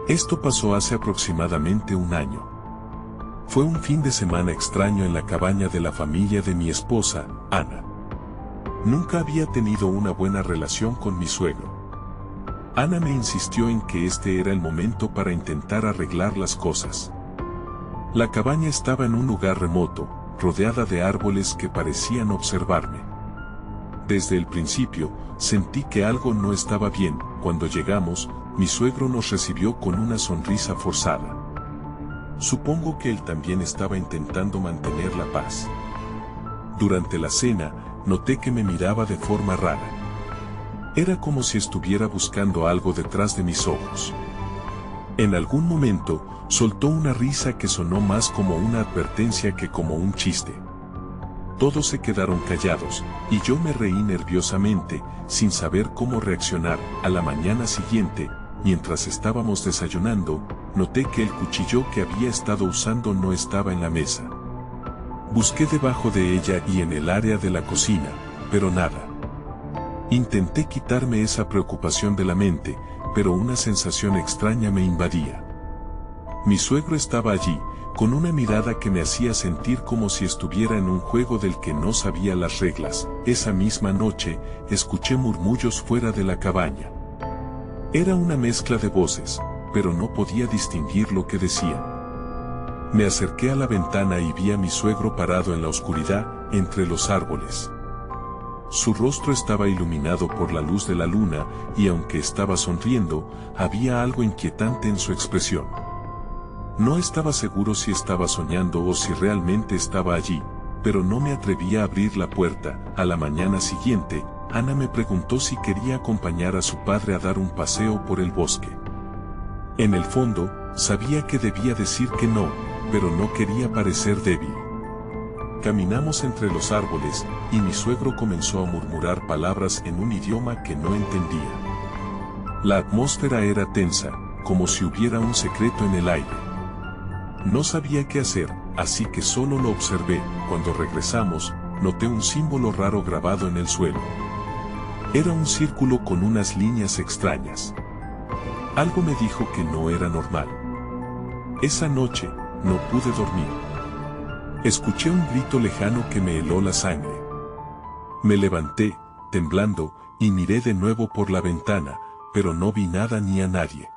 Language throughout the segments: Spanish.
Esto pasó hace aproximadamente un año. Fue un fin de semana extraño en la cabaña de la familia de mi esposa, Ana. Nunca había tenido una buena relación con mi suegro. Ana me insistió en que este era el momento para intentar arreglar las cosas. La cabaña estaba en un lugar remoto, rodeada de árboles que parecían observarme. Desde el principio, sentí que algo no estaba bien. Cuando llegamos, mi suegro nos recibió con una sonrisa forzada. Supongo que él también estaba intentando mantener la paz. Durante la cena, noté que me miraba de forma rara. Era como si estuviera buscando algo detrás de mis ojos. En algún momento, soltó una risa que sonó más como una advertencia que como un chiste. Todos se quedaron callados, y yo me reí nerviosamente, sin saber cómo reaccionar. A la mañana siguiente, mientras estábamos desayunando, noté que el cuchillo que había estado usando no estaba en la mesa. Busqué debajo de ella y en el área de la cocina, pero nada. Intenté quitarme esa preocupación de la mente, pero una sensación extraña me invadía. Mi suegro estaba allí, con una mirada que me hacía sentir como si estuviera en un juego del que no sabía las reglas. Esa misma noche, escuché murmullos fuera de la cabaña. Era una mezcla de voces, pero no podía distinguir lo que decían. Me acerqué a la ventana y vi a mi suegro parado en la oscuridad, entre los árboles. Su rostro estaba iluminado por la luz de la luna, y aunque estaba sonriendo, había algo inquietante en su expresión. No estaba seguro si estaba soñando o si realmente estaba allí, pero no me atrevía a abrir la puerta. A la mañana siguiente, Ana me preguntó si quería acompañar a su padre a dar un paseo por el bosque. En el fondo, sabía que debía decir que no, pero no quería parecer débil. Caminamos entre los árboles, y mi suegro comenzó a murmurar palabras en un idioma que no entendía. La atmósfera era tensa, como si hubiera un secreto en el aire. No sabía qué hacer, así que solo lo observé. Cuando regresamos, noté un símbolo raro grabado en el suelo. Era un círculo con unas líneas extrañas. Algo me dijo que no era normal. Esa noche, no pude dormir. Escuché un grito lejano que me heló la sangre. Me levanté, temblando, y miré de nuevo por la ventana, pero no vi nada ni a nadie.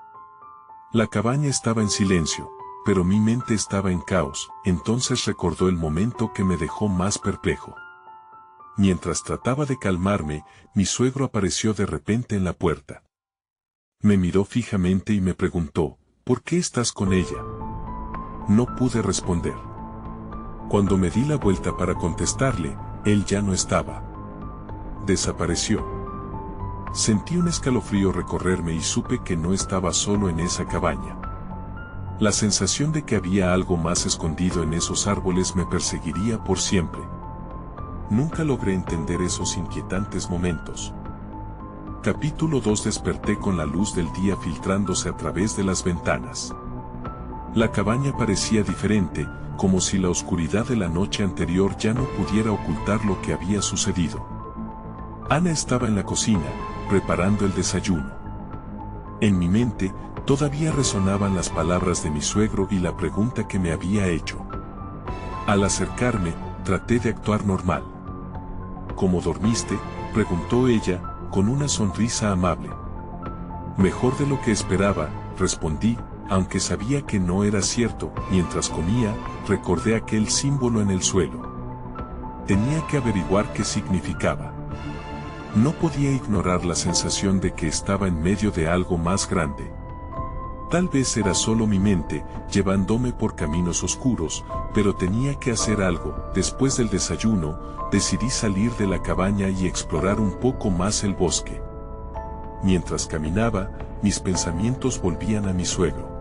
La cabaña estaba en silencio, pero mi mente estaba en caos. Entonces recordó el momento que me dejó más perplejo. Mientras trataba de calmarme, mi suegro apareció de repente en la puerta. Me miró fijamente y me preguntó, ¿por qué estás con ella? No pude responder. Cuando me di la vuelta para contestarle, él ya no estaba. Desapareció. Sentí un escalofrío recorrerme y supe que no estaba solo en esa cabaña. La sensación de que había algo más escondido en esos árboles me perseguiría por siempre. Nunca logré entender esos inquietantes momentos. Capítulo 2. Desperté con la luz del día filtrándose a través de las ventanas. La cabaña parecía diferente, como si la oscuridad de la noche anterior ya no pudiera ocultar lo que había sucedido. Ana estaba en la cocina, preparando el desayuno. En mi mente, todavía resonaban las palabras de mi suegro y la pregunta que me había hecho. Al acercarme, traté de actuar normal. ¿Cómo dormiste?, preguntó ella, con una sonrisa amable. Mejor de lo que esperaba, respondí, aunque sabía que no era cierto. Mientras comía, recordé aquel símbolo en el suelo. Tenía que averiguar qué significaba. No podía ignorar la sensación de que estaba en medio de algo más grande. Tal vez era solo mi mente, llevándome por caminos oscuros, pero tenía que hacer algo. Después del desayuno, decidí salir de la cabaña y explorar un poco más el bosque. Mientras caminaba, mis pensamientos volvían a mi suegro.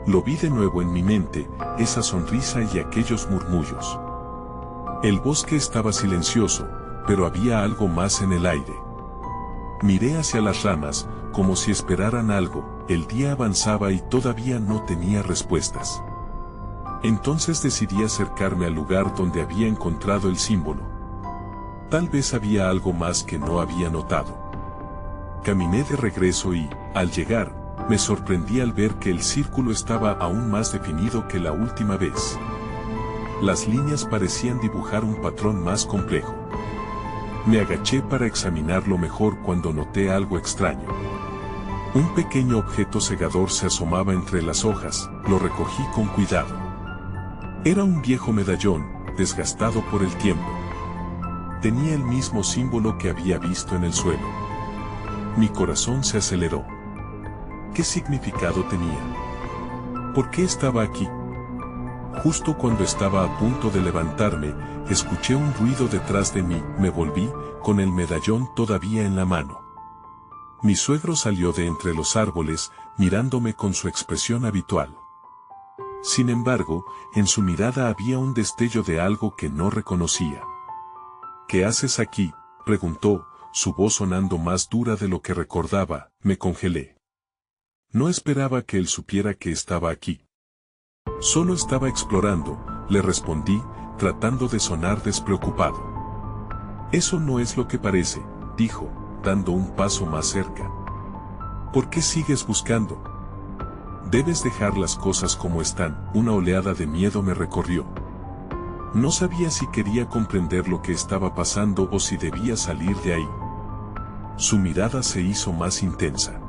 Lo vi de nuevo en mi mente, esa sonrisa y aquellos murmullos. El bosque estaba silencioso, pero había algo más en el aire. Miré hacia las ramas, como si esperaran algo. El día avanzaba y todavía no tenía respuestas. Entonces decidí acercarme al lugar donde había encontrado el símbolo. Tal vez había algo más que no había notado. Caminé de regreso y, al llegar, Me sorprendí al ver que el círculo estaba aún más definido que la última vez. Las líneas parecían dibujar un patrón más complejo. Me agaché para examinarlo mejor cuando noté algo extraño. Un pequeño objeto cegador se asomaba entre las hojas, lo recogí con cuidado. Era un viejo medallón, desgastado por el tiempo. Tenía el mismo símbolo que había visto en el suelo. Mi corazón se aceleró. ¿Qué significado tenía? ¿Por qué estaba aquí? Justo cuando estaba a punto de levantarme, escuché un ruido detrás de mí, me volví, con el medallón todavía en la mano. Mi suegro salió de entre los árboles, mirándome con su expresión habitual. Sin embargo, en su mirada había un destello de algo que no reconocía. ¿Qué haces aquí?, preguntó, su voz sonando más dura de lo que recordaba. Me congelé. No esperaba que él supiera que estaba aquí. Solo estaba explorando, le respondí, tratando de sonar despreocupado. Eso no es lo que parece, dijo, dando un paso más cerca. ¿Por qué sigues buscando? Debes dejar las cosas como están. Una oleada de miedo me recorrió. No sabía si quería comprender lo que estaba pasando o si debía salir de ahí. Su mirada se hizo más intensa.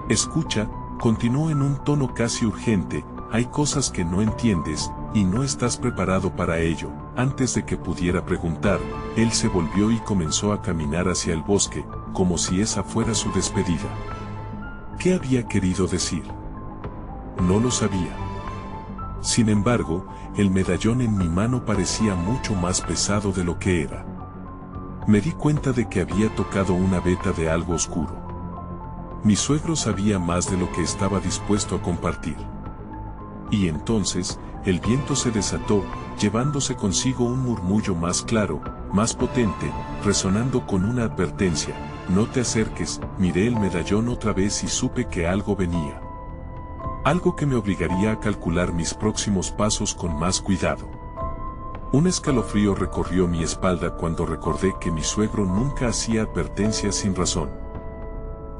Escucha, continuó en un tono casi urgente, hay cosas que no entiendes, y no estás preparado para ello. Antes de que pudiera preguntar, él se volvió y comenzó a caminar hacia el bosque, como si esa fuera su despedida. ¿Qué había querido decir? No lo sabía. Sin embargo, el medallón en mi mano parecía mucho más pesado de lo que era. Me di cuenta de que había tocado una veta de algo oscuro. Mi suegro sabía más de lo que estaba dispuesto a compartir. Y entonces, el viento se desató, llevándose consigo un murmullo más claro, más potente, resonando con una advertencia: no te acerques. Miré el medallón otra vez y supe que algo venía. Algo que me obligaría a calcular mis próximos pasos con más cuidado. Un escalofrío recorrió mi espalda cuando recordé que mi suegro nunca hacía advertencias sin razón.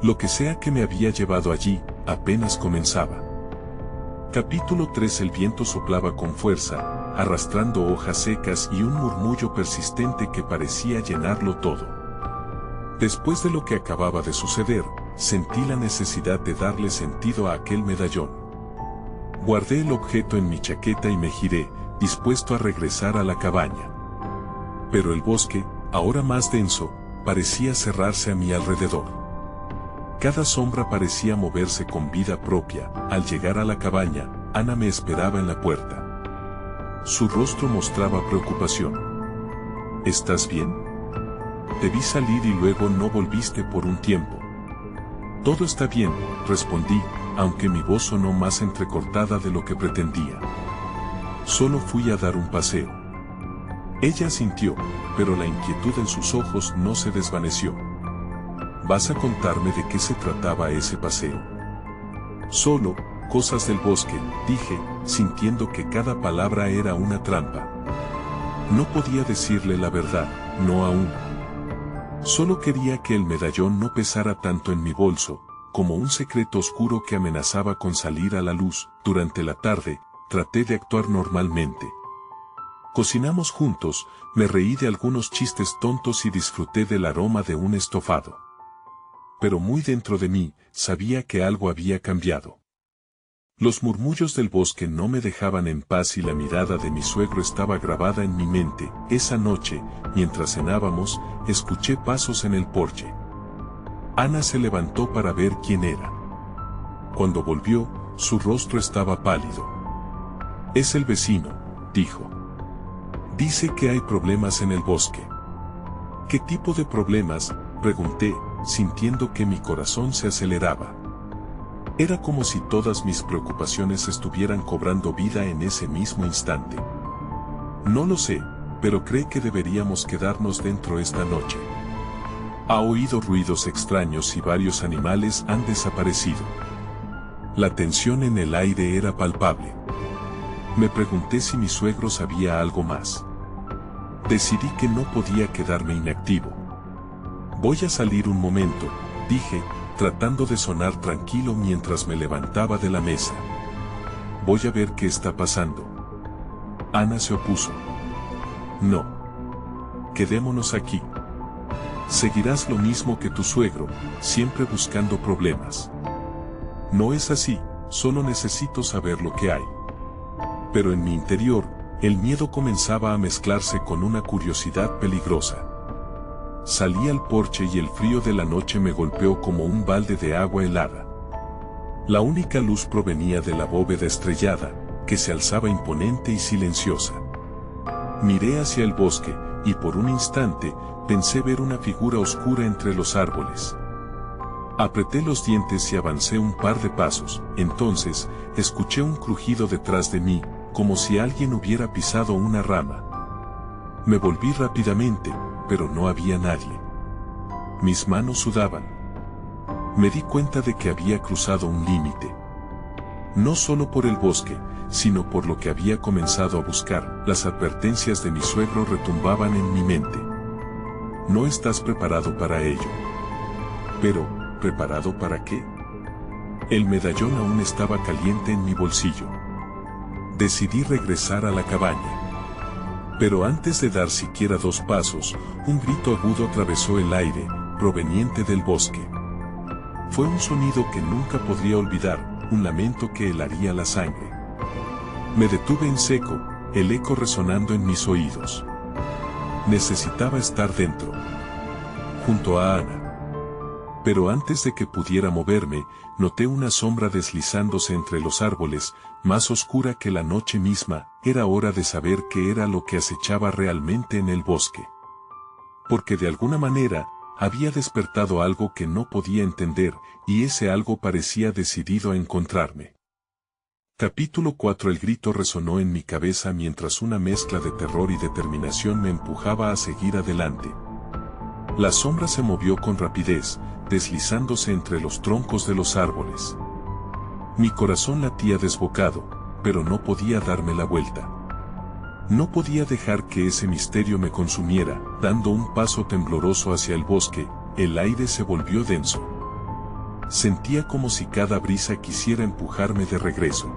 Lo que sea que me había llevado allí, apenas comenzaba. Capítulo 3. El viento soplaba con fuerza, arrastrando hojas secas y un murmullo persistente que parecía llenarlo todo. Después de lo que acababa de suceder, sentí la necesidad de darle sentido a aquel medallón. Guardé el objeto en mi chaqueta y me giré, dispuesto a regresar a la cabaña. Pero el bosque, ahora más denso, parecía cerrarse a mi alrededor. Cada sombra parecía moverse con vida propia. Al llegar a la cabaña, Ana me esperaba en la puerta. Su rostro mostraba preocupación. ¿Estás bien? Te vi salir y luego no volviste por un tiempo. Todo está bien, respondí, aunque mi voz sonó más entrecortada de lo que pretendía. Solo fui a dar un paseo. Ella asintió, pero la inquietud en sus ojos no se desvaneció. ¿Vas a contarme de qué se trataba ese paseo? Solo, cosas del bosque, dije, sintiendo que cada palabra era una trampa. No podía decirle la verdad, no aún. Solo quería que el medallón no pesara tanto en mi bolso, como un secreto oscuro que amenazaba con salir a la luz. Durante la tarde, traté de actuar normalmente. Cocinamos juntos, me reí de algunos chistes tontos y disfruté del aroma de un estofado. Pero muy dentro de mí, sabía que algo había cambiado. Los murmullos del bosque no me dejaban en paz y la mirada de mi suegro estaba grabada en mi mente. Esa noche, mientras cenábamos, escuché pasos en el porche. Ana se levantó para ver quién era. Cuando volvió, su rostro estaba pálido. Es el vecino, dijo. Dice que hay problemas en el bosque. ¿Qué tipo de problemas?, pregunté, sintiendo que mi corazón se aceleraba. Era como si todas mis preocupaciones estuvieran cobrando vida en ese mismo instante. No lo sé, pero cree que deberíamos quedarnos dentro esta noche. Ha oído ruidos extraños y varios animales han desaparecido. La tensión en el aire era palpable. Me pregunté si mi suegro sabía algo más. Decidí que no podía quedarme inactivo. Voy a salir un momento, dije, tratando de sonar tranquilo mientras me levantaba de la mesa. Voy a ver qué está pasando. Ana se opuso. No. Quedémonos aquí. Seguirás lo mismo que tu suegro, siempre buscando problemas. No es así, solo necesito saber lo que hay. Pero en mi interior, el miedo comenzaba a mezclarse con una curiosidad peligrosa. Salí al porche y el frío de la noche me golpeó como un balde de agua helada. La única luz provenía de la bóveda estrellada, que se alzaba imponente y silenciosa. Miré hacia el bosque, y por un instante, pensé ver una figura oscura entre los árboles. Apreté los dientes y avancé un par de pasos, entonces, escuché un crujido detrás de mí, como si alguien hubiera pisado una rama. Me volví rápidamente, pero no había nadie. Mis manos sudaban. Me di cuenta de que había cruzado un límite. No solo por el bosque, sino por lo que había comenzado a buscar. Las advertencias de mi suegro retumbaban en mi mente. No estás preparado para ello. Pero, ¿preparado para qué? El medallón aún estaba caliente en mi bolsillo. Decidí regresar a la cabaña. Pero antes de dar siquiera 2 pasos, un grito agudo atravesó el aire, proveniente del bosque. Fue un sonido que nunca podría olvidar, un lamento que helaría la sangre. Me detuve en seco, el eco resonando en mis oídos. Necesitaba estar dentro, junto a Ana. Pero antes de que pudiera moverme, noté una sombra deslizándose entre los árboles, más oscura que la noche misma. Era hora de saber qué era lo que acechaba realmente en el bosque. Porque de alguna manera, había despertado algo que no podía entender, y ese algo parecía decidido a encontrarme. Capítulo 4. El grito resonó en mi cabeza mientras una mezcla de terror y determinación me empujaba a seguir adelante. La sombra se movió con rapidez, deslizándose entre los troncos de los árboles. Mi corazón latía desbocado, pero no podía darme la vuelta. No podía dejar que ese misterio me consumiera. Dando un paso tembloroso hacia el bosque, el aire se volvió denso. Sentía como si cada brisa quisiera empujarme de regreso.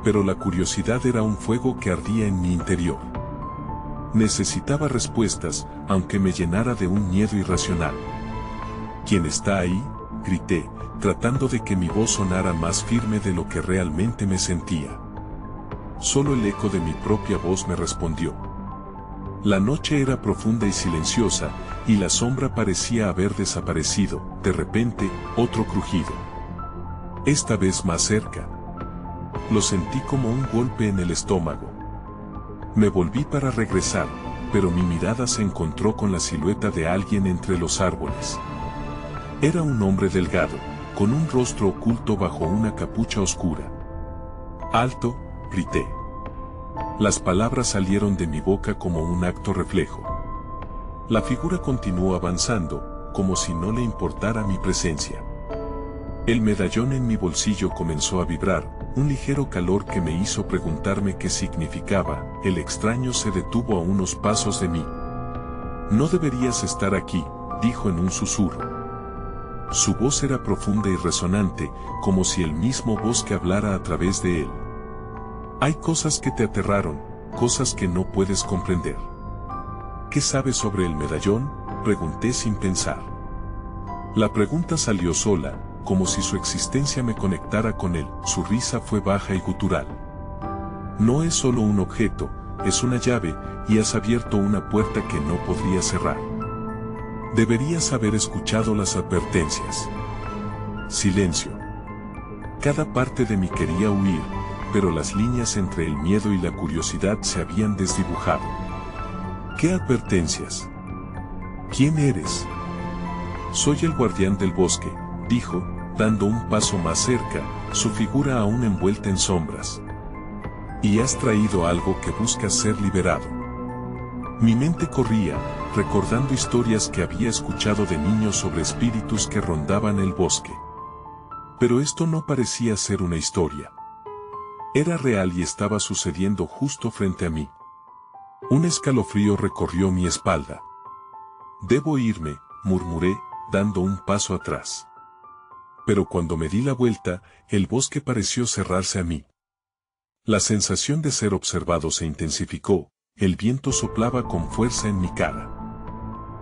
Pero la curiosidad era un fuego que ardía en mi interior. Necesitaba respuestas, aunque me llenara de un miedo irracional. ¿Quién está ahí?, grité, tratando de que mi voz sonara más firme de lo que realmente me sentía. Solo el eco de mi propia voz me respondió. La noche era profunda y silenciosa, y la sombra parecía haber desaparecido. De repente, otro crujido. Esta vez más cerca. Lo sentí como un golpe en el estómago. Me volví para regresar, pero mi mirada se encontró con la silueta de alguien entre los árboles. Era un hombre delgado, con un rostro oculto bajo una capucha oscura. ¡Alto!, grité. Las palabras salieron de mi boca como un acto reflejo. La figura continuó avanzando, como si no le importara mi presencia. El medallón en mi bolsillo comenzó a vibrar, un ligero calor que me hizo preguntarme qué significaba. El extraño se detuvo a unos pasos de mí. No deberías estar aquí, dijo en un susurro. Su voz era profunda y resonante, como si el mismo bosque hablara a través de él. Hay cosas que te aterraron, cosas que no puedes comprender. ¿Qué sabes sobre el medallón?, pregunté sin pensar. La pregunta salió sola, como si su existencia me conectara con él. Su risa fue baja y gutural. No es solo un objeto, es una llave, y has abierto una puerta que no podría cerrar. Deberías haber escuchado las advertencias. Silencio. Cada parte de mí quería huir, pero las líneas entre el miedo y la curiosidad se habían desdibujado. ¿Qué advertencias? ¿Quién eres? Soy el guardián del bosque, dijo, dando un paso más cerca, su figura aún envuelta en sombras. Y has traído algo que busca ser liberado. Mi mente corría, recordando historias que había escuchado de niños sobre espíritus que rondaban el bosque. Pero esto no parecía ser una historia. Era real y estaba sucediendo justo frente a mí. Un escalofrío recorrió mi espalda. Debo irme, murmuré, dando un paso atrás. Pero cuando me di la vuelta, el bosque pareció cerrarse a mí. La sensación de ser observado se intensificó, el viento soplaba con fuerza en mi cara.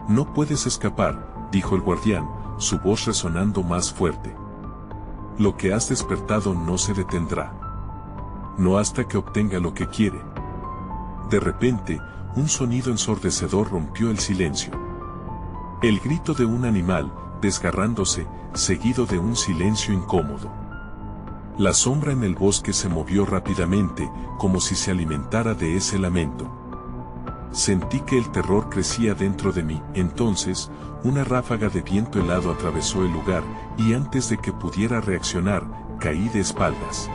No puedes escapar, dijo el guardián, su voz resonando más fuerte. Lo que has despertado no se detendrá. No hasta que obtenga lo que quiere. De repente, un sonido ensordecedor rompió el silencio. El grito de un animal, desgarrándose, seguido de un silencio incómodo. La sombra en el bosque se movió rápidamente, como si se alimentara de ese lamento. Sentí que el terror crecía dentro de mí. Entonces, una ráfaga de viento helado atravesó el lugar, y antes de que pudiera reaccionar, caí de espaldas.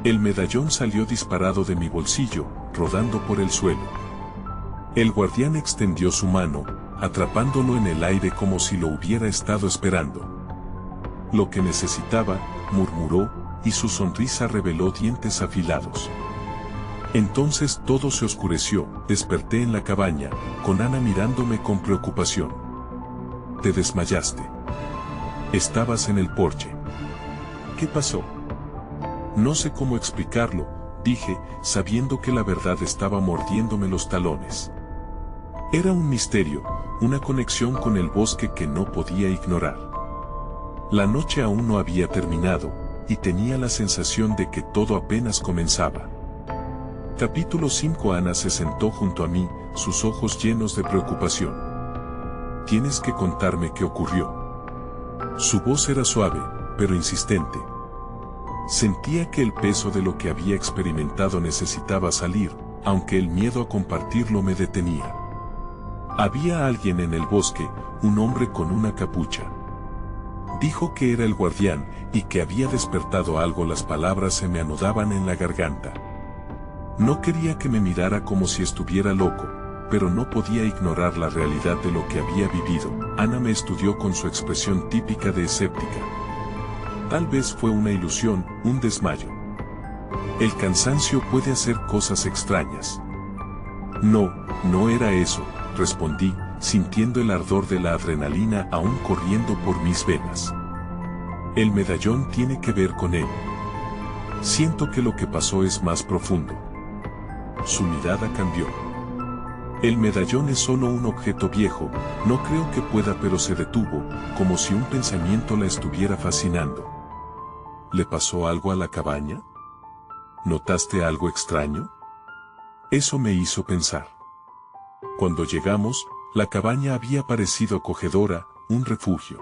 El medallón salió disparado de mi bolsillo, rodando por el suelo. El guardián extendió su mano, atrapándolo en el aire como si lo hubiera estado esperando. Lo que necesitaba, murmuró, y su sonrisa reveló dientes afilados. Entonces todo se oscureció, desperté en la cabaña, con Ana mirándome con preocupación. Te desmayaste. Estabas en el porche. ¿Qué pasó? No sé cómo explicarlo, dije, sabiendo que la verdad estaba mordiéndome los talones. Era un misterio, una conexión con el bosque que no podía ignorar. La noche aún no había terminado, y tenía la sensación de que todo apenas comenzaba. Capítulo 5. Ana se sentó junto a mí, sus ojos llenos de preocupación. Tienes que contarme qué ocurrió. Su voz era suave, pero insistente. Sentía que el peso de lo que había experimentado necesitaba salir, aunque el miedo a compartirlo me detenía. Había alguien en el bosque, un hombre con una capucha. Dijo que era el guardián, y que había despertado algo. Las palabras se me anudaban en la garganta. No quería que me mirara como si estuviera loco, pero no podía ignorar la realidad de lo que había vivido. Ana me estudió con su expresión típica de escéptica. Tal vez fue una ilusión, un desmayo. El cansancio puede hacer cosas extrañas. No, no era eso, respondí, sintiendo el ardor de la adrenalina aún corriendo por mis venas. El medallón tiene que ver con él. Siento que lo que pasó es más profundo. Su mirada cambió. El medallón es solo un objeto viejo, no creo que pueda, pero se detuvo, como si un pensamiento la estuviera fascinando. ¿Le pasó algo a la cabaña? ¿Notaste algo extraño? Eso me hizo pensar. Cuando llegamos, la cabaña había parecido acogedora, un refugio.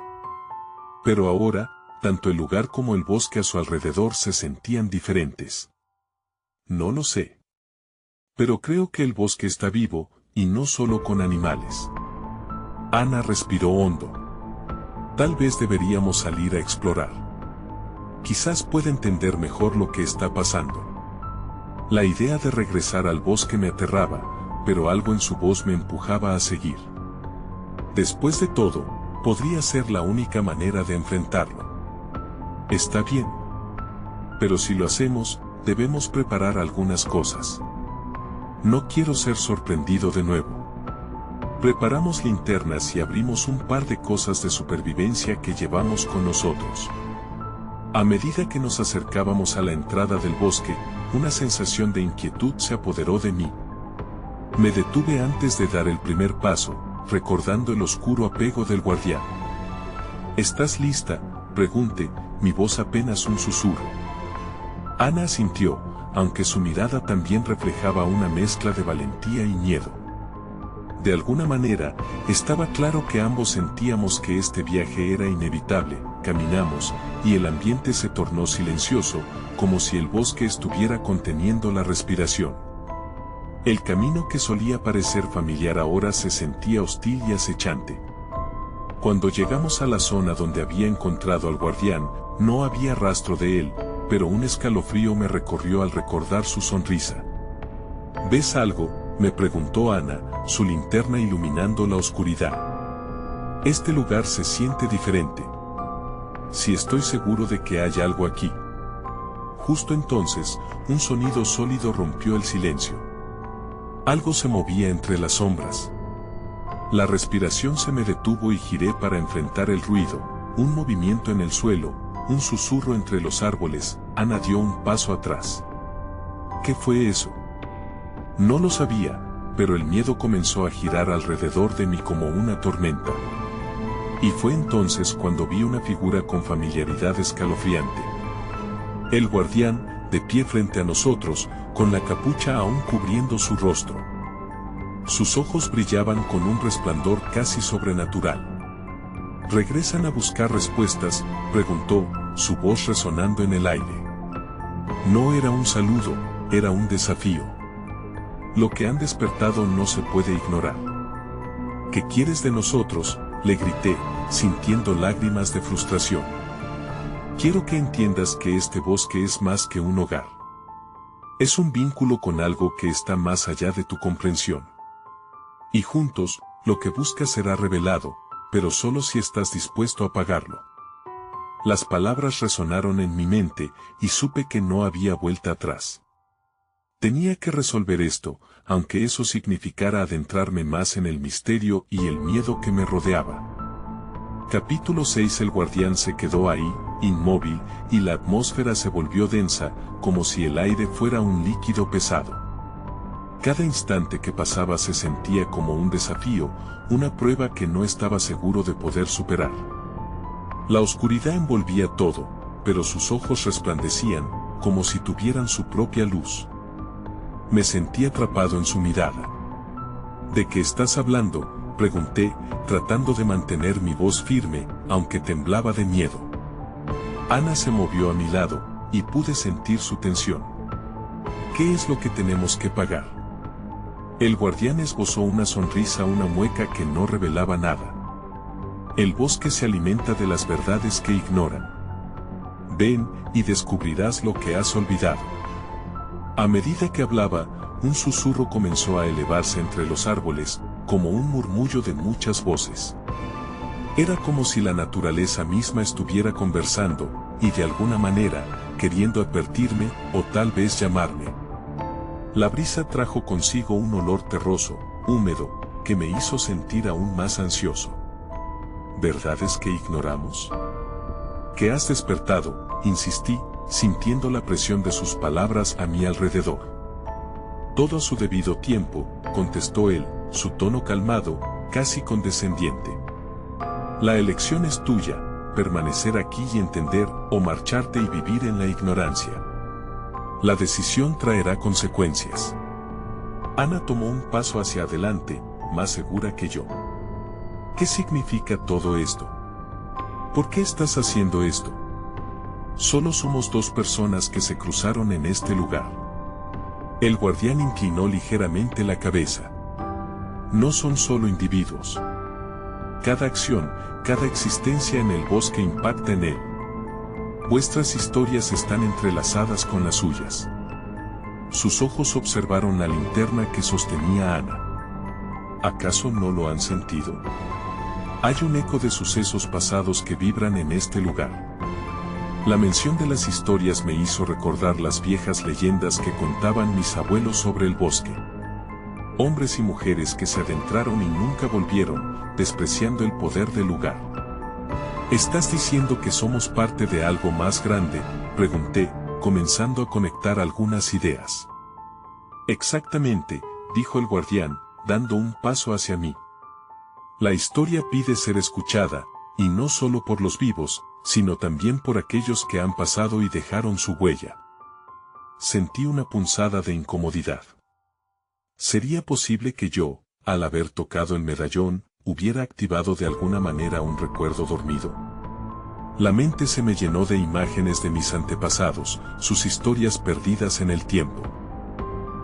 Pero ahora, tanto el lugar como el bosque a su alrededor se sentían diferentes. No lo sé. Pero creo que el bosque está vivo, y no solo con animales. Ana respiró hondo. Tal vez deberíamos salir a explorar. Quizás pueda entender mejor lo que está pasando. La idea de regresar al bosque me aterraba, pero algo en su voz me empujaba a seguir. Después de todo, podría ser la única manera de enfrentarlo. Está bien. Pero si lo hacemos, debemos preparar algunas cosas. No quiero ser sorprendido de nuevo. Preparamos linternas y abrimos un par de cosas de supervivencia que llevamos con nosotros. A medida que nos acercábamos a la entrada del bosque, una sensación de inquietud se apoderó de mí. Me detuve antes de dar el primer paso, recordando el oscuro apego del guardián. ¿Estás lista?, pregunté, mi voz apenas un susurro. Ana asintió, aunque su mirada también reflejaba una mezcla de valentía y miedo. De alguna manera, estaba claro que ambos sentíamos que este viaje era inevitable. Caminamos, y el ambiente se tornó silencioso, como si el bosque estuviera conteniendo la respiración. El camino que solía parecer familiar ahora se sentía hostil y acechante. Cuando llegamos a la zona donde había encontrado al guardián, no había rastro de él, pero un escalofrío me recorrió al recordar su sonrisa. ¿Ves algo?, me preguntó Ana, su linterna iluminando la oscuridad. Este lugar se siente diferente. Sí, estoy seguro de que hay algo aquí. Justo entonces, un sonido sólido rompió el silencio. Algo se movía entre las sombras. La respiración se me detuvo y giré para enfrentar el ruido. un movimiento en el suelo, un susurro entre los árboles. Ana dio un paso atrás. ¿Qué fue eso? No lo sabía, pero el miedo comenzó a girar alrededor de mí como una tormenta. Y fue entonces cuando vi una figura con familiaridad escalofriante. El guardián, de pie frente a nosotros, con la capucha aún cubriendo su rostro. Sus ojos brillaban con un resplandor casi sobrenatural. ¿Regresan a buscar respuestas?, preguntó, su voz resonando en el aire. No era un saludo, era un desafío. Lo que han despertado no se puede ignorar. ¿Qué quieres de nosotros?, le grité, sintiendo lágrimas de frustración. Quiero que entiendas que este bosque es más que un hogar. Es un vínculo con algo que está más allá de tu comprensión. Y juntos, lo que buscas será revelado, pero solo si estás dispuesto a pagarlo. Las palabras resonaron en mi mente, y supe que no había vuelta atrás. Tenía que resolver esto, aunque eso significara adentrarme más en el misterio y el miedo que me rodeaba. Capítulo 6. El guardián se quedó ahí, inmóvil, y la atmósfera se volvió densa, como si el aire fuera un líquido pesado. Cada instante que pasaba se sentía como un desafío, una prueba que no estaba seguro de poder superar. La oscuridad envolvía todo, pero sus ojos resplandecían, como si tuvieran su propia luz. Me sentí atrapado en su mirada. ¿De qué estás hablando?, pregunté, tratando de mantener mi voz firme, aunque temblaba de miedo. Ana se movió a mi lado, y pude sentir su tensión. ¿Qué es lo que tenemos que pagar? El guardián esbozó una sonrisa, una mueca que no revelaba nada. El bosque se alimenta de las verdades que ignoran. Ven, y descubrirás lo que has olvidado. A medida que hablaba, un susurro comenzó a elevarse entre los árboles, como un murmullo de muchas voces. Era como si la naturaleza misma estuviera conversando, y de alguna manera, queriendo advertirme, o tal vez llamarme. La brisa trajo consigo un olor terroso, húmedo, que me hizo sentir aún más ansioso. ¿Verdades que ignoramos? ¿Que has despertado?, insistí, sintiendo la presión de sus palabras a mi alrededor. Todo a su debido tiempo, contestó él, su tono calmado, casi condescendiente. La elección es tuya, permanecer aquí y entender, o marcharte y vivir en la ignorancia. La decisión traerá consecuencias. Ana tomó un paso hacia adelante, más segura que yo. ¿Qué significa todo esto? ¿Por qué estás haciendo esto? Solo somos dos personas que se cruzaron en este lugar. El guardián inclinó ligeramente la cabeza. No son solo individuos. Cada acción, cada existencia en el bosque impacta en él. Vuestras historias están entrelazadas con las suyas. Sus ojos observaron la linterna que sostenía Ana. ¿Acaso no lo han sentido? Hay un eco de sucesos pasados que vibran en este lugar. La mención de las historias me hizo recordar las viejas leyendas que contaban mis abuelos sobre el bosque. Hombres y mujeres que se adentraron y nunca volvieron, despreciando el poder del lugar. ¿Estás diciendo que somos parte de algo más grande?, pregunté, comenzando a conectar algunas ideas. Exactamente, dijo el guardián, dando un paso hacia mí. La historia pide ser escuchada, y no solo por los vivos, sino también por aquellos que han pasado y dejaron su huella. Sentí una punzada de incomodidad. ¿Sería posible que yo, al haber tocado el medallón, hubiera activado de alguna manera un recuerdo dormido? La mente se me llenó de imágenes de mis antepasados, sus historias perdidas en el tiempo.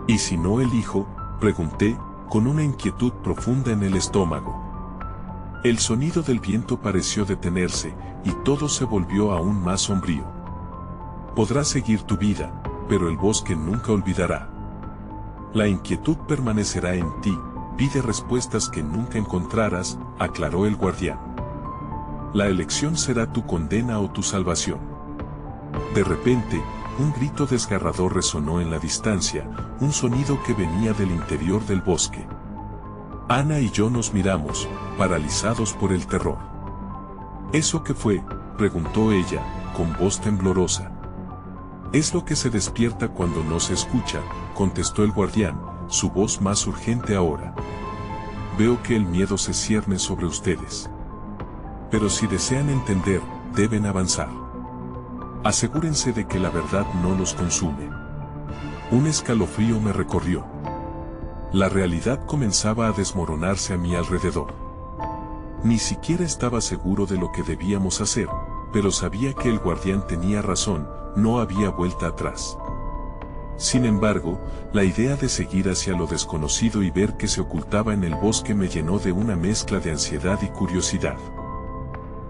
¿Y si no elijo?, pregunté, con una inquietud profunda en el estómago. El sonido del viento pareció detenerse, y todo se volvió aún más sombrío. Podrás seguir tu vida, pero el bosque nunca olvidará. La inquietud permanecerá en ti, pide respuestas que nunca encontrarás, aclaró el guardián. La elección será tu condena o tu salvación. De repente, un grito desgarrador resonó en la distancia, un sonido que venía del interior del bosque. Ana y yo nos miramos, paralizados por el terror. ¿Eso qué fue?, preguntó ella, con voz temblorosa. Es lo que se despierta cuando no se escucha, contestó el guardián, su voz más urgente ahora. Veo que el miedo se cierne sobre ustedes. Pero si desean entender, deben avanzar. Asegúrense de que la verdad no los consume. Un escalofrío me recorrió. La realidad comenzaba a desmoronarse a mi alrededor. Ni siquiera estaba seguro de lo que debíamos hacer, pero sabía que el guardián tenía razón, no había vuelta atrás. Sin embargo, la idea de seguir hacia lo desconocido y ver qué se ocultaba en el bosque me llenó de una mezcla de ansiedad y curiosidad.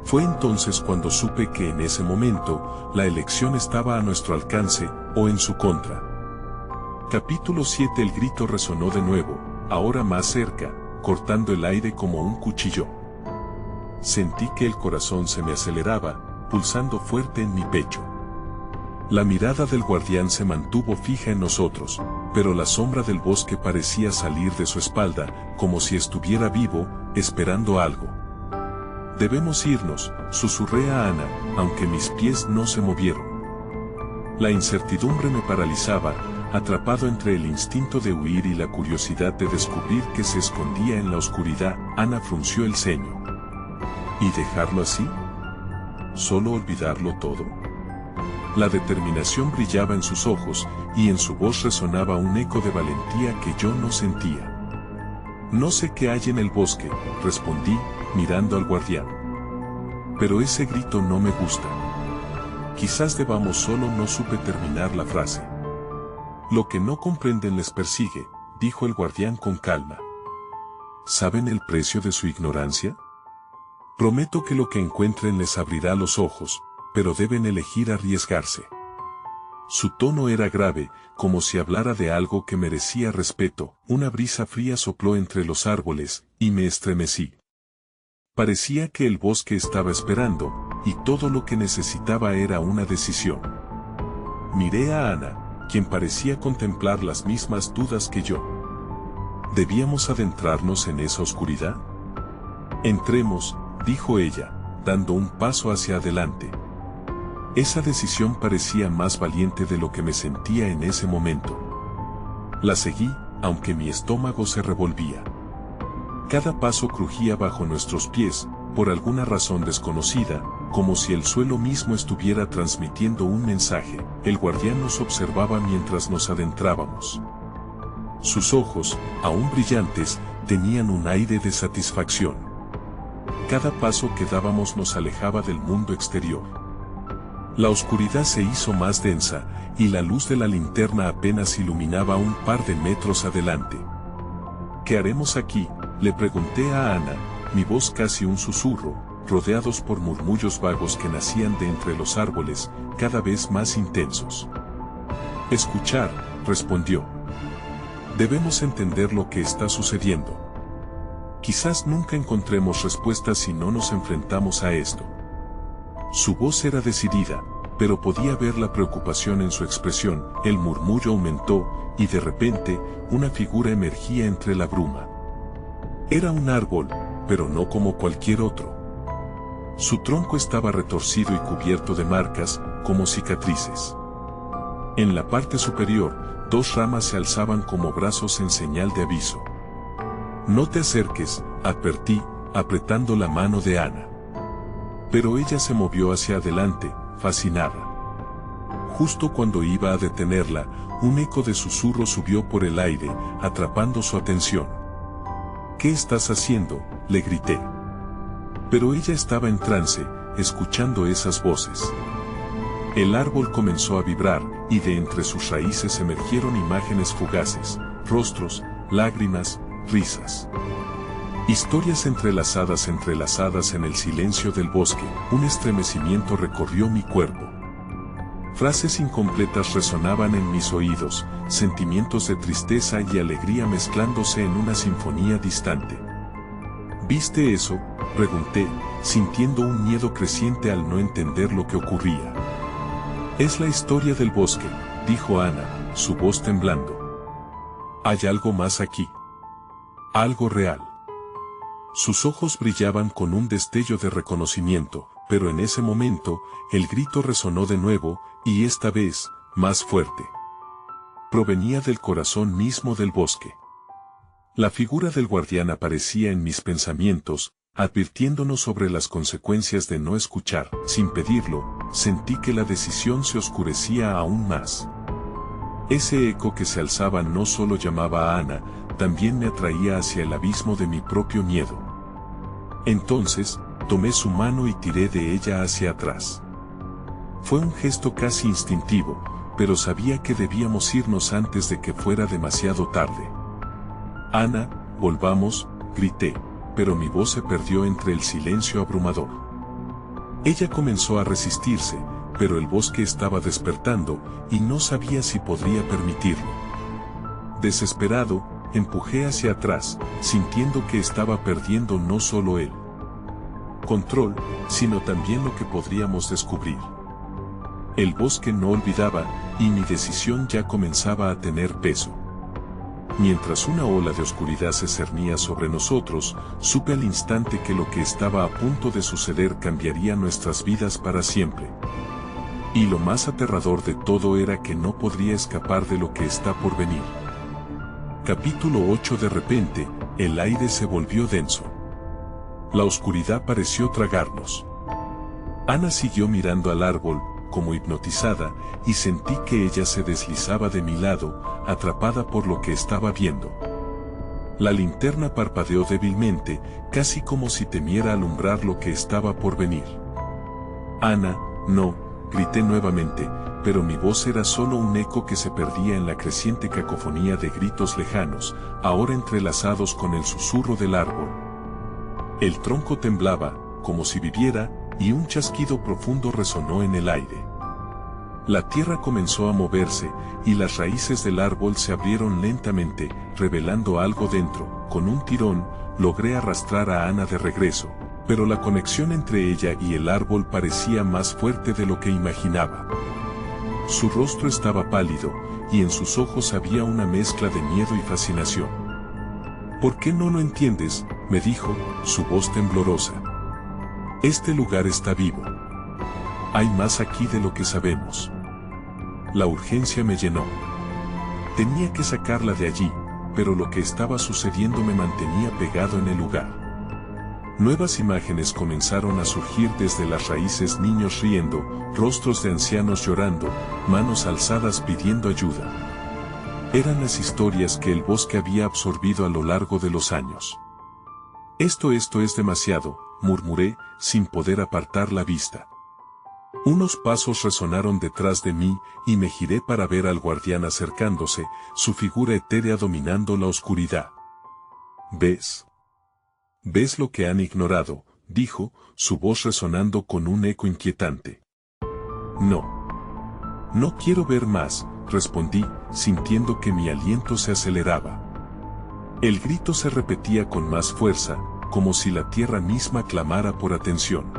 Fue entonces cuando supe que en ese momento, la elección estaba a nuestro alcance, o en su contra. Capítulo 7. El grito resonó de nuevo, ahora más cerca, cortando el aire como un cuchillo. Sentí que el corazón se me aceleraba, pulsando fuerte en mi pecho. La mirada del guardián se mantuvo fija en nosotros, pero la sombra del bosque parecía salir de su espalda, como si estuviera vivo, esperando algo. Debemos irnos, susurré a Ana, aunque mis pies no se movieron. La incertidumbre me paralizaba, atrapado entre el instinto de huir y la curiosidad de descubrir qué se escondía en la oscuridad. Ana frunció el ceño. ¿Y dejarlo así? ¿Solo olvidarlo todo? La determinación brillaba en sus ojos, y en su voz resonaba un eco de valentía que yo no sentía. No sé qué hay en el bosque, respondí, mirando al guardián. Pero ese grito no me gusta. Quizás debamos solo. No supe terminar la frase. Lo que no comprenden les persigue, dijo el guardián con calma. ¿Saben el precio de su ignorancia? Prometo que lo que encuentren les abrirá los ojos, pero deben elegir arriesgarse. Su tono era grave, como si hablara de algo que merecía respeto. Una brisa fría sopló entre los árboles, y me estremecí. Parecía que el bosque estaba esperando, y todo lo que necesitaba era una decisión. Miré a Ana, quien parecía contemplar las mismas dudas que yo. ¿Debíamos adentrarnos en esa oscuridad? Entremos, dijo ella, dando un paso hacia adelante. Esa decisión parecía más valiente de lo que me sentía en ese momento. La seguí, aunque mi estómago se revolvía. Cada paso crujía bajo nuestros pies, por alguna razón desconocida, como si el suelo mismo estuviera transmitiendo un mensaje. El guardián nos observaba mientras nos adentrábamos. Sus ojos, aún brillantes, tenían un aire de satisfacción. Cada paso que dábamos nos alejaba del mundo exterior. La oscuridad se hizo más densa, y la luz de la linterna apenas iluminaba un par de metros adelante. ¿Qué haremos aquí?, le pregunté a Ana, mi voz casi un susurro, rodeados por murmullos vagos que nacían de entre los árboles, cada vez más intensos. Escuchar, respondió. Debemos entender lo que está sucediendo. Quizás nunca encontremos respuestas si no nos enfrentamos a esto. Su voz era decidida, pero podía ver la preocupación en su expresión. El murmullo aumentó, y de repente, una figura emergía entre la bruma. Era un árbol, pero no como cualquier otro. Su tronco estaba retorcido y cubierto de marcas, como cicatrices. En la parte superior, dos ramas se alzaban como brazos en señal de aviso. No te acerques, advertí, apretando la mano de Ana. Pero ella se movió hacia adelante, fascinada. Justo cuando iba a detenerla, un eco de susurro subió por el aire, atrapando su atención. ¿Qué estás haciendo?, le grité. Pero ella estaba en trance, escuchando esas voces. El árbol comenzó a vibrar, y de entre sus raíces emergieron imágenes fugaces, rostros, lágrimas, risas. Historias entrelazadas en el silencio del bosque. Un estremecimiento recorrió mi cuerpo. Frases incompletas resonaban en mis oídos, sentimientos de tristeza y alegría mezclándose en una sinfonía distante. ¿Viste eso?, pregunté, sintiendo un miedo creciente al no entender lo que ocurría. Es la historia del bosque, dijo Ana, su voz temblando. Hay algo más aquí. Algo real. Sus ojos brillaban con un destello de reconocimiento, pero en ese momento, el grito resonó de nuevo, y esta vez, más fuerte. Provenía del corazón mismo del bosque. La figura del guardián aparecía en mis pensamientos, advirtiéndonos sobre las consecuencias de no escuchar. Sin pedirlo, sentí que la decisión se oscurecía aún más. Ese eco que se alzaba no solo llamaba a Ana, también me atraía hacia el abismo de mi propio miedo. Entonces, tomé su mano y tiré de ella hacia atrás. Fue un gesto casi instintivo, pero sabía que debíamos irnos antes de que fuera demasiado tarde. Ana, volvamos, grité, pero mi voz se perdió entre el silencio abrumador. Ella comenzó a resistirse, pero el bosque estaba despertando, y no sabía si podría permitirlo. Desesperado, empujé hacia atrás, sintiendo que estaba perdiendo no solo el control, sino también lo que podríamos descubrir. El bosque no olvidaba, y mi decisión ya comenzaba a tener peso. Mientras una ola de oscuridad se cernía sobre nosotros, supe al instante que lo que estaba a punto de suceder cambiaría nuestras vidas para siempre. Y lo más aterrador de todo era que no podría escapar de lo que está por venir. Capítulo 8. De repente, el aire se volvió denso. La oscuridad pareció tragarnos. Ana siguió mirando al árbol, como hipnotizada, y sentí que ella se deslizaba de mi lado, atrapada por lo que estaba viendo. La linterna parpadeó débilmente, casi como si temiera alumbrar lo que estaba por venir. Ana, no, grité nuevamente, pero mi voz era solo un eco que se perdía en la creciente cacofonía de gritos lejanos, ahora entrelazados con el susurro del árbol. El tronco temblaba, como si viviera, y un chasquido profundo resonó en el aire. La tierra comenzó a moverse, y las raíces del árbol se abrieron lentamente, revelando algo dentro. Con un tirón, logré arrastrar a Ana de regreso, pero la conexión entre ella y el árbol parecía más fuerte de lo que imaginaba. Su rostro estaba pálido, y en sus ojos había una mezcla de miedo y fascinación. ¿Por qué no lo entiendes?, me dijo, su voz temblorosa. Este lugar está vivo. Hay más aquí de lo que sabemos. La urgencia me llenó. Tenía que sacarla de allí, pero lo que estaba sucediendo me mantenía pegado en el lugar. Nuevas imágenes comenzaron a surgir desde las raíces: niños riendo, rostros de ancianos llorando, manos alzadas pidiendo ayuda. Eran las historias que el bosque había absorbido a lo largo de los años. Esto es demasiado, murmuré, sin poder apartar la vista. Unos pasos resonaron detrás de mí, y me giré para ver al guardián acercándose, su figura etérea dominando la oscuridad. ¿Ves? ¿Ves lo que han ignorado?, dijo, su voz resonando con un eco inquietante. No. No quiero ver más, respondí, sintiendo que mi aliento se aceleraba. El grito se repetía con más fuerza, como si la tierra misma clamara por atención.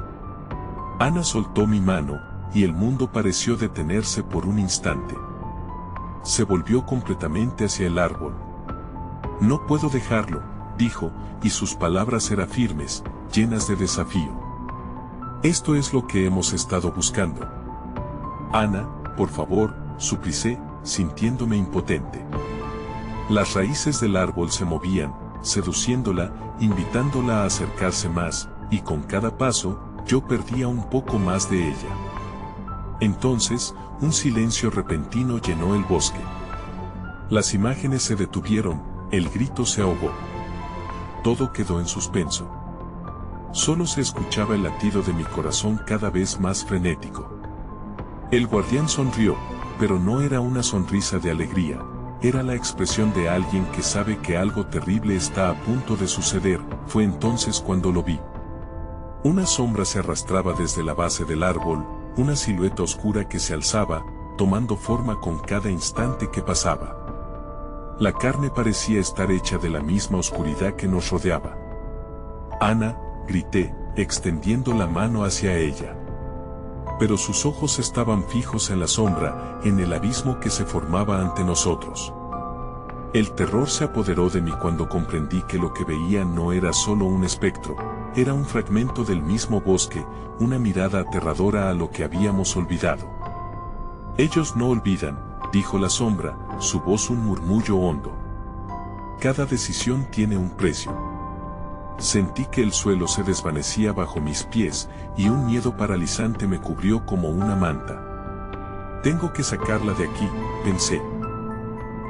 Ana soltó mi mano, y el mundo pareció detenerse por un instante. Se volvió completamente hacia el árbol. No puedo dejarlo, dijo, y sus palabras eran firmes, llenas de desafío. Esto es lo que hemos estado buscando. Ana, por favor, suplicé, sintiéndome impotente. Las raíces del árbol se movían, seduciéndola, invitándola a acercarse más, y con cada paso, yo perdía un poco más de ella. Entonces, un silencio repentino llenó el bosque. Las imágenes se detuvieron, el grito se ahogó. Todo quedó en suspenso. Solo se escuchaba el latido de mi corazón cada vez más frenético. El guardián sonrió, pero no era una sonrisa de alegría. Era la expresión de alguien que sabe que algo terrible está a punto de suceder. Fue entonces cuando lo vi. Una sombra se arrastraba desde la base del árbol, una silueta oscura que se alzaba, tomando forma con cada instante que pasaba. La carne parecía estar hecha de la misma oscuridad que nos rodeaba. Ana, grité, extendiendo la mano hacia ella. Pero sus ojos estaban fijos en la sombra, en el abismo que se formaba ante nosotros. El terror se apoderó de mí cuando comprendí que lo que veía no era solo un espectro, era un fragmento del mismo bosque, una mirada aterradora a lo que habíamos olvidado. Ellos no olvidan, dijo la sombra, su voz un murmullo hondo. Cada decisión tiene un precio. Sentí que el suelo se desvanecía bajo mis pies, y un miedo paralizante me cubrió como una manta. Tengo que sacarla de aquí, pensé.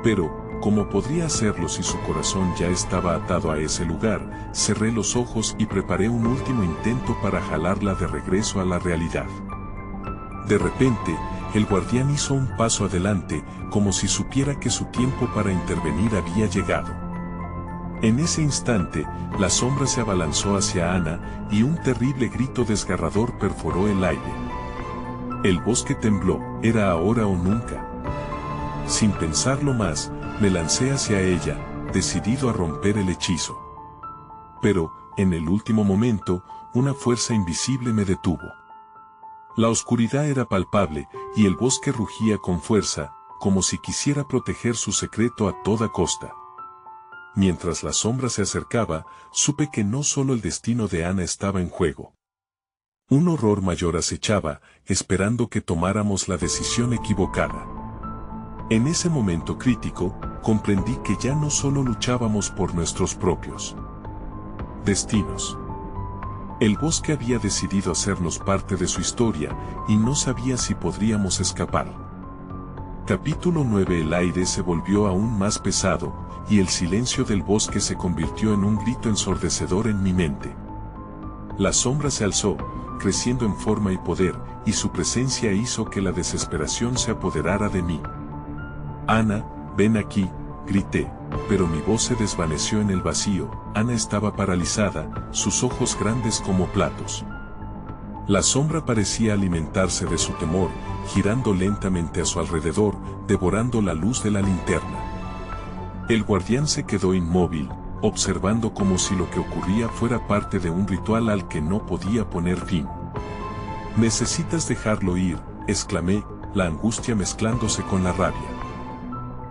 Pero, ¿cómo podría hacerlo si su corazón ya estaba atado a ese lugar? Cerré los ojos y preparé un último intento para jalarla de regreso a la realidad. De repente, el guardián hizo un paso adelante, como si supiera que su tiempo para intervenir había llegado. En ese instante, la sombra se abalanzó hacia Ana, y un terrible grito desgarrador perforó el aire. El bosque tembló, era ahora o nunca. Sin pensarlo más, me lancé hacia ella, decidido a romper el hechizo. Pero, en el último momento, una fuerza invisible me detuvo. La oscuridad era palpable, y el bosque rugía con fuerza, como si quisiera proteger su secreto a toda costa. Mientras la sombra se acercaba, supe que no solo el destino de Ana estaba en juego. Un horror mayor acechaba, esperando que tomáramos la decisión equivocada. En ese momento crítico, comprendí que ya no solo luchábamos por nuestros propios destinos. El bosque había decidido hacernos parte de su historia, y no sabía si podríamos escapar. Capítulo 9. El aire se volvió aún más pesado, y el silencio del bosque se convirtió en un grito ensordecedor en mi mente. La sombra se alzó, creciendo en forma y poder, y su presencia hizo que la desesperación se apoderara de mí. Ana, ven aquí, grité, pero mi voz se desvaneció en el vacío. Ana estaba paralizada, sus ojos grandes como platos. La sombra parecía alimentarse de su temor, girando lentamente a su alrededor, devorando la luz de la linterna. El guardián se quedó inmóvil, observando como si lo que ocurría fuera parte de un ritual al que no podía poner fin. «Necesitas dejarlo ir», exclamé, la angustia mezclándose con la rabia.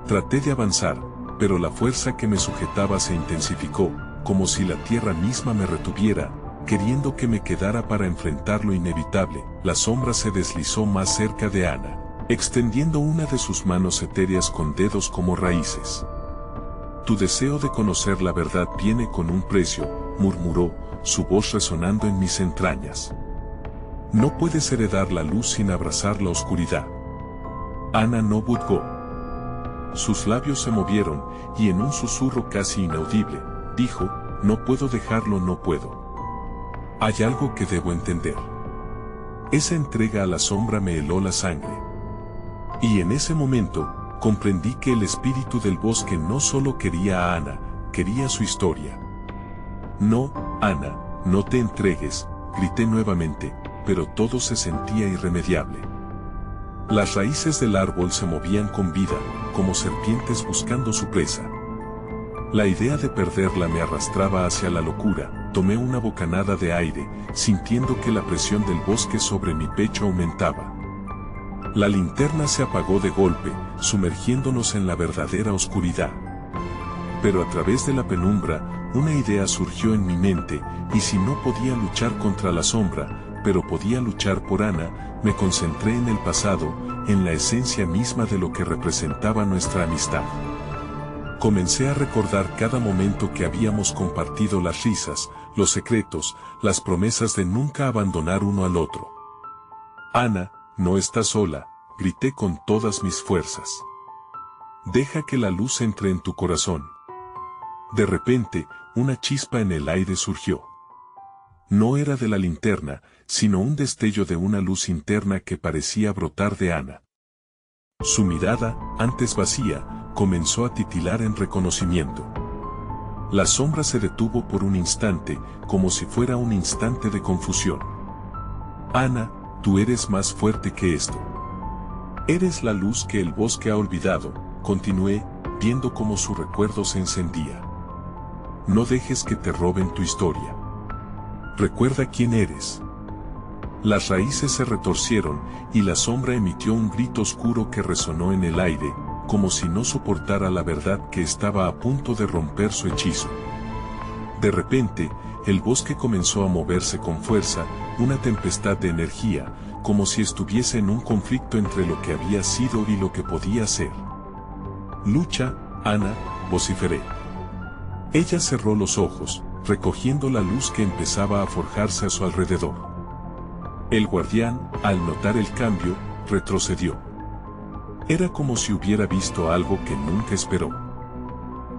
Traté de avanzar, pero la fuerza que me sujetaba se intensificó, como si la tierra misma me retuviera, queriendo que me quedara para enfrentar lo inevitable. La sombra se deslizó más cerca de Ana, extendiendo una de sus manos etéreas con dedos como raíces. «Tu deseo de conocer la verdad viene con un precio», murmuró, su voz resonando en mis entrañas. «No puedes heredar la luz sin abrazar la oscuridad». Ana no budgó. Sus labios se movieron, y en un susurro casi inaudible, dijo, «No puedo dejarlo, no puedo. Hay algo que debo entender». Esa entrega a la sombra me heló la sangre. Y en ese momento, comprendí que el espíritu del bosque no solo quería a Ana, quería su historia. «No, Ana, no te entregues», grité nuevamente, pero todo se sentía irremediable. Las raíces del árbol se movían con vida, como serpientes buscando su presa. La idea de perderla me arrastraba hacia la locura. Tomé una bocanada de aire, sintiendo que la presión del bosque sobre mi pecho aumentaba. La linterna se apagó de golpe, sumergiéndonos en la verdadera oscuridad. Pero a través de la penumbra, una idea surgió en mi mente, y si no podía luchar contra la sombra, pero podía luchar por Ana, me concentré en el pasado, en la esencia misma de lo que representaba nuestra amistad. Comencé a recordar cada momento que habíamos compartido, las risas, los secretos, las promesas de nunca abandonar uno al otro. «Ana, no estás sola», grité con todas mis fuerzas. «Deja que la luz entre en tu corazón». De repente, una chispa en el aire surgió. No era de la linterna, sino un destello de una luz interna que parecía brotar de Ana. Su mirada, antes vacía, comenzó a titilar en reconocimiento. La sombra se detuvo por un instante, como si fuera un instante de confusión. «Ana, tú eres más fuerte que esto. Eres la luz que el bosque ha olvidado», continué, viendo cómo su recuerdo se encendía. «No dejes que te roben tu historia. Recuerda quién eres». Las raíces se retorcieron, y la sombra emitió un grito oscuro que resonó en el aire, como si no soportara la verdad que estaba a punto de romper su hechizo. De repente, el bosque comenzó a moverse con fuerza, una tempestad de energía, como si estuviese en un conflicto entre lo que había sido y lo que podía ser. «Lucha, Ana», vociferé. Ella cerró los ojos, recogiendo la luz que empezaba a forjarse a su alrededor. El guardián, al notar el cambio, retrocedió. Era como si hubiera visto algo que nunca esperó.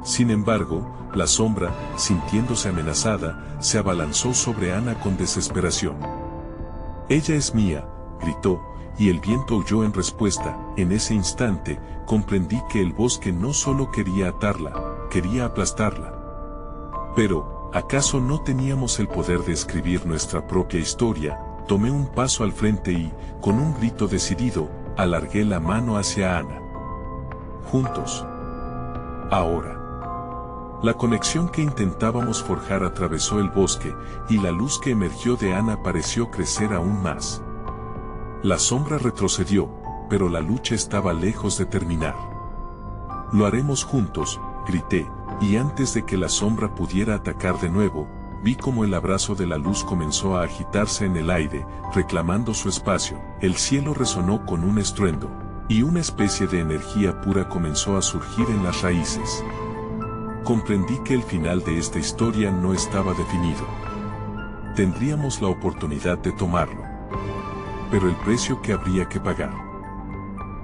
Sin embargo, la sombra, sintiéndose amenazada, se abalanzó sobre Ana con desesperación. «Ella es mía», gritó, y el viento huyó en respuesta. En ese instante, comprendí que el bosque no solo quería atarla, quería aplastarla. Pero, ¿acaso no teníamos el poder de escribir nuestra propia historia? Tomé un paso al frente y, con un grito decidido, alargué la mano hacia Ana. «Juntos. Ahora». La conexión que intentábamos forjar atravesó el bosque, y la luz que emergió de Ana pareció crecer aún más. La sombra retrocedió, pero la lucha estaba lejos de terminar. «Lo haremos juntos», grité, y antes de que la sombra pudiera atacar de nuevo, vi como el abrazo de la luz comenzó a agitarse en el aire, reclamando su espacio. El cielo resonó con un estruendo, y una especie de energía pura comenzó a surgir en las raíces. Comprendí que el final de esta historia no estaba definido. Tendríamos la oportunidad de tomarlo. Pero el precio que habría que pagar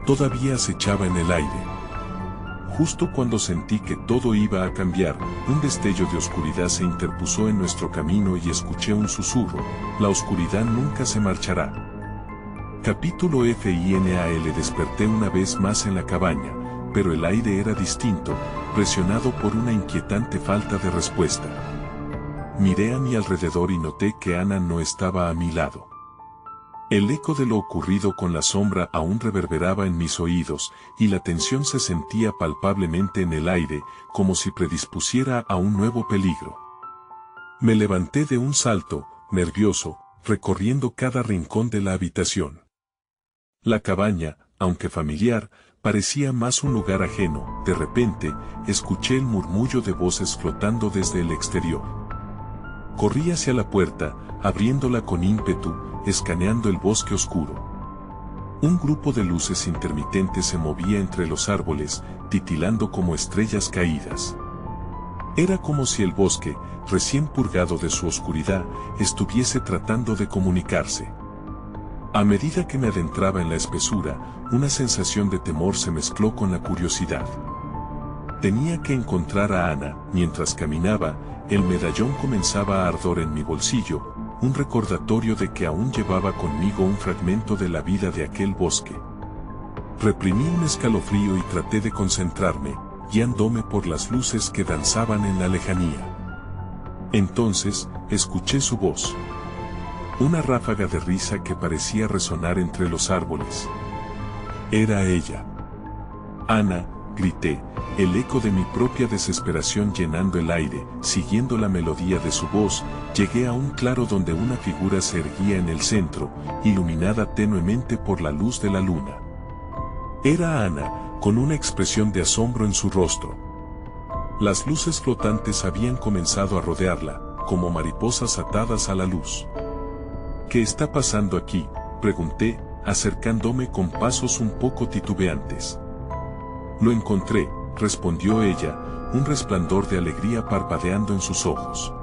todavía acechaba en el aire. Justo cuando sentí que todo iba a cambiar, un destello de oscuridad se interpuso en nuestro camino y escuché un susurro: «La oscuridad nunca se marchará». Capítulo final. Desperté una vez más en la cabaña, pero el aire era distinto, presionado por una inquietante falta de respuesta. Miré a mi alrededor y noté que Ana no estaba a mi lado. El eco de lo ocurrido con la sombra aún reverberaba en mis oídos, y la tensión se sentía palpablemente en el aire, como si predispusiera a un nuevo peligro. Me levanté de un salto, nervioso, recorriendo cada rincón de la habitación. La cabaña, aunque familiar, parecía más un lugar ajeno. De repente, escuché el murmullo de voces flotando desde el exterior. Corrí hacia la puerta, abriéndola con ímpetu, escaneando el bosque oscuro. Un grupo de luces intermitentes se movía entre los árboles, titilando como estrellas caídas. Era como si el bosque, recién purgado de su oscuridad, estuviese tratando de comunicarse. A medida que me adentraba en la espesura, una sensación de temor se mezcló con la curiosidad. Tenía que encontrar a Ana. Mientras caminaba, el medallón comenzaba a ardor en mi bolsillo, un recordatorio de que aún llevaba conmigo un fragmento de la vida de aquel bosque. Reprimí un escalofrío y traté de concentrarme, guiándome por las luces que danzaban en la lejanía. Entonces, escuché su voz. Una ráfaga de risa que parecía resonar entre los árboles. Era ella. «Ana», grité, el eco de mi propia desesperación llenando el aire. Siguiendo la melodía de su voz, llegué a un claro donde una figura se erguía en el centro, iluminada tenuemente por la luz de la luna. Era Ana, con una expresión de asombro en su rostro. Las luces flotantes habían comenzado a rodearla, como mariposas atadas a la luz. «¿Qué está pasando aquí?», pregunté, acercándome con pasos un poco titubeantes. «Lo encontré», respondió ella, un resplandor de alegría parpadeando en sus ojos.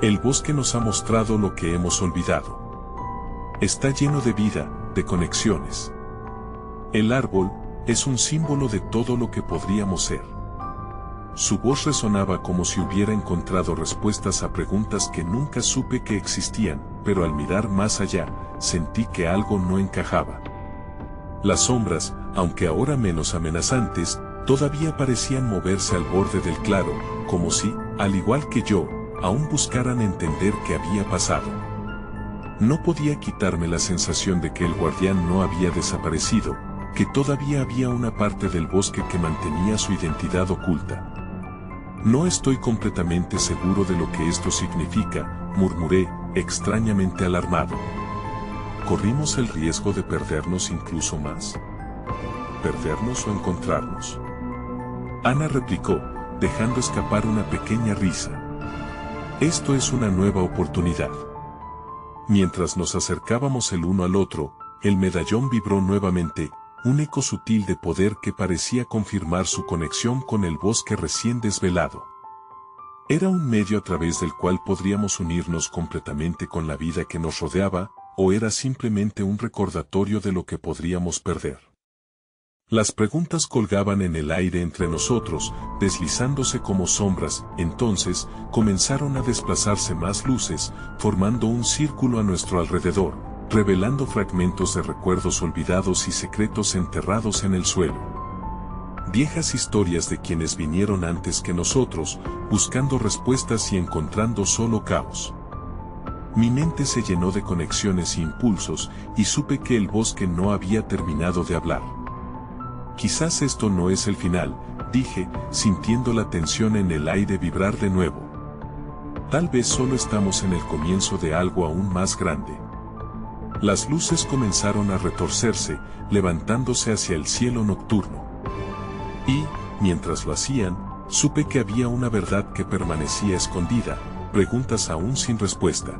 «El bosque nos ha mostrado lo que hemos olvidado. Está lleno de vida, de conexiones. El árbol es un símbolo de todo lo que podríamos ser». Su voz resonaba como si hubiera encontrado respuestas a preguntas que nunca supe que existían, pero al mirar más allá, sentí que algo no encajaba. Las sombras, aunque ahora menos amenazantes, todavía parecían moverse al borde del claro, como si, al igual que yo, aún buscaran entender qué había pasado. No podía quitarme la sensación de que el guardián no había desaparecido, que todavía había una parte del bosque que mantenía su identidad oculta. «No estoy completamente seguro de lo que esto significa», murmuré, extrañamente alarmado. ¿Corrimos el riesgo de perdernos incluso más? perdernos o encontrarnos. Ana replicó, dejando escapar una pequeña risa. Esto es una nueva oportunidad. Mientras nos acercábamos el uno al otro, el medallón vibró nuevamente, un eco sutil de poder que parecía confirmar su conexión con el bosque recién desvelado. Era un medio a través del cual podríamos unirnos completamente con la vida que nos rodeaba, o era simplemente un recordatorio de lo que podríamos perder. Las preguntas colgaban en el aire entre nosotros, deslizándose como sombras. Entonces, comenzaron a desplazarse más luces, formando un círculo a nuestro alrededor, revelando fragmentos de recuerdos olvidados y secretos enterrados en el suelo. Viejas historias de quienes vinieron antes que nosotros, buscando respuestas y encontrando solo caos. Mi mente se llenó de conexiones e impulsos, y supe que el bosque no había terminado de hablar. Quizás esto no es el final, dije, sintiendo la tensión en el aire vibrar de nuevo. Tal vez solo estamos en el comienzo de algo aún más grande. Las luces comenzaron a retorcerse, levantándose hacia el cielo nocturno. Y, mientras lo hacían, supe que había una verdad que permanecía escondida, preguntas aún sin respuesta.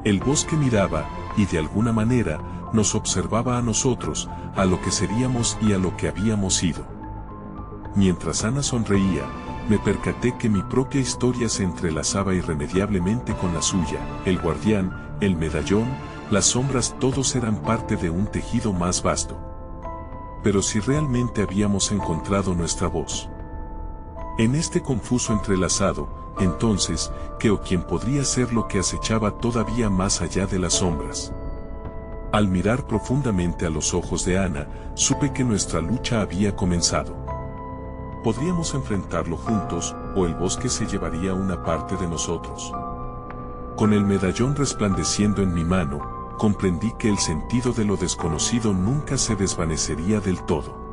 El bosque miraba, y de alguna manera, nos observaba a nosotros, a lo que seríamos y a lo que habíamos sido. Mientras Ana sonreía, me percaté que mi propia historia se entrelazaba irremediablemente con la suya. El guardián, el medallón, las sombras, todos eran parte de un tejido más vasto. Pero si realmente habíamos encontrado nuestra voz. En este confuso entrelazado, entonces, ¿qué o quién podría ser lo que acechaba todavía más allá de las sombras? Al mirar profundamente a los ojos de Ana, supe que nuestra lucha había comenzado. Podríamos enfrentarlo juntos, o el bosque se llevaría una parte de nosotros. Con el medallón resplandeciendo en mi mano, comprendí que el sentido de lo desconocido nunca se desvanecería del todo.